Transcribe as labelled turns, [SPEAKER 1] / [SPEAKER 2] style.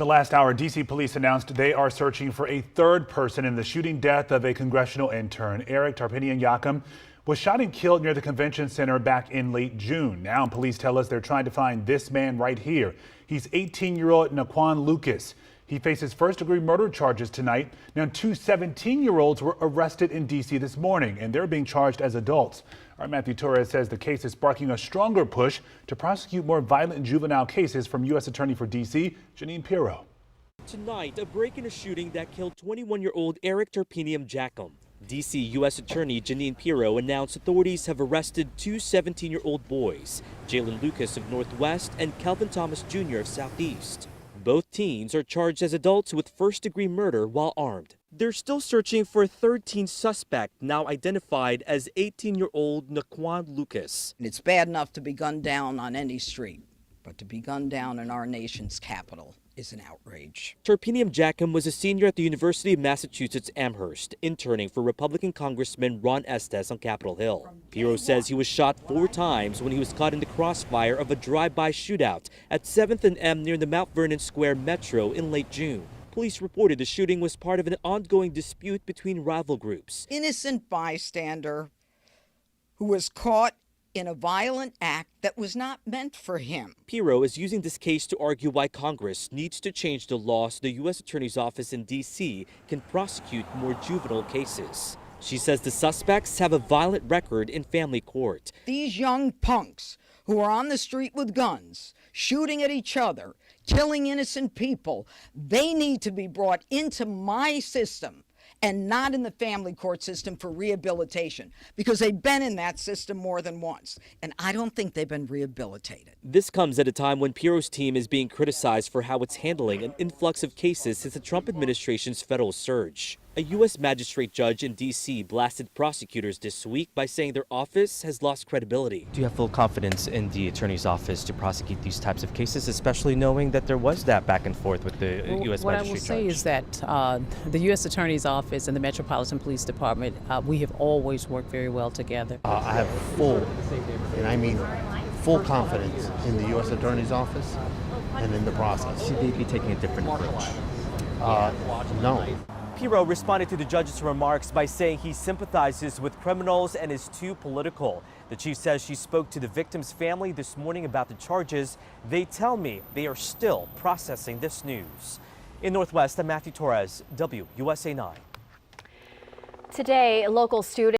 [SPEAKER 1] The last hour, D.C. police announced they are searching for a third person in the shooting death of a congressional intern. Eric Tarpinian-Yakum was shot and killed near the convention center back in late June. Now police tell us they're trying to find this man right here. He's 18-year-old Naquan Lucas. He faces first-degree murder charges tonight. Now, two 17-year-olds were arrested in D.C. this morning, and they're being charged as adults. Our Matthew Torres says the case is sparking a stronger push to prosecute more violent juvenile cases from U.S. Attorney for D.C., Jeanine Pirro.
[SPEAKER 2] Tonight, a break in a shooting that killed 21-year-old Eric Tarpinian-Yakum. D.C. U.S. Attorney Jeanine Pirro announced authorities have arrested two 17-year-old boys, Jalen Lucas of Northwest and Kelvin Thomas Jr. of Southeast. Both teens are charged as adults with first-degree murder while armed. They're still searching for a third teen suspect, now identified as 18-year-old Naquan Lucas.
[SPEAKER 3] It's bad enough to be gunned down on any street, but to be gunned down in our nation's capital is an outrage.
[SPEAKER 2] Tarpinian-Yakum was a senior at the University of Massachusetts Amherst, interning for Republican Congressman Ron Estes on Capitol Hill. Pirro says he was shot 4 times when he was caught in the crossfire of a drive-by shootout at 7th and M near the Mount Vernon Square Metro in late June. Police reported the shooting was part of an ongoing dispute between rival groups.
[SPEAKER 3] Innocent bystander who was caught in a violent act that was not meant for him.
[SPEAKER 2] Pirro is using this case to argue why Congress needs to change the law so the U.S. Attorney's Office in D.C. can prosecute more juvenile cases. She says the suspects have a violent record in family court.
[SPEAKER 3] These young punks who are on the street with guns, shooting at each other, killing innocent people, they need to be brought into my system and not in the family court system for rehabilitation, because they've been in that system more than once, and I don't think they've been rehabilitated.
[SPEAKER 2] This comes at a time when Pirro's team is being criticized for how it's handling an influx of cases since the Trump administration's federal surge. A U.S. magistrate judge in D.C. blasted prosecutors this week by saying their office has lost credibility.
[SPEAKER 4] Do you have full confidence in the attorney's office to prosecute these types of cases, especially knowing that there was that back and forth with the U.S. magistrate judge?
[SPEAKER 5] What I will say is that the U.S. Attorney's Office and the Metropolitan Police Department, we have always worked very well together.
[SPEAKER 6] I have full, and I mean full confidence in the U.S. Attorney's Office and in the process.
[SPEAKER 4] Should they be taking a different approach?
[SPEAKER 6] No.
[SPEAKER 2] Pirro responded to the judge's remarks by saying he sympathizes with criminals and is too political. The chief says she spoke to the victim's family this morning about the charges. They tell me they are still processing this news. In Northwest, I'm Matthew Torres, WUSA 9.
[SPEAKER 7] Today, local students